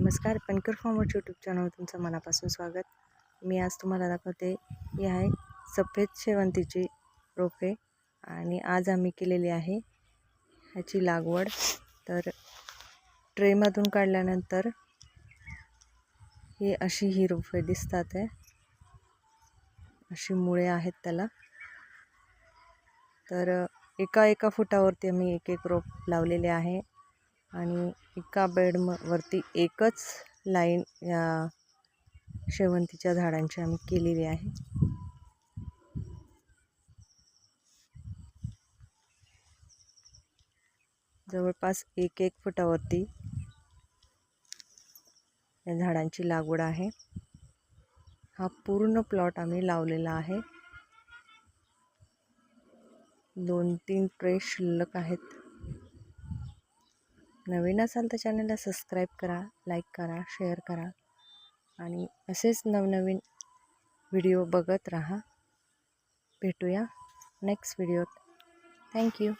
नमस्कार, पणकर farmers YouTube चॅनलवर तुमचं मनापासून स्वागत. मी आज तुम्हाला दाखवते ही आहे सफेद शेवंतीची रोपे आणि आज आम्ही केलेली आहे ह्याची लागवड. तर ट्रेमधून काढल्यानंतर ही रोपे दिसतात आहे, अशी मुळे आहेत त्याला. तर एका फुटावरती आम्ही एक रोप लावलेले आहे आणि एका बेडवरती एकच लाईन या शेवंतीच्या झाडांची आम्ही केलेली आहे. जवळपास एक फुटावरती या झाडांची लागवड आहे. हा पूर्ण प्लॉट आम्ही लावलेला आहे. 2-3 ट्रे शिल्लक आहेत. नवीन असाल तर चॅनलला सबस्क्राईब करा, लाईक करा, शेअर करा आणि असेच नवनवीन व्हिडिओ बघत राहा. भेटूया नेक्स्ट व्हिडिओत. थँक्यू.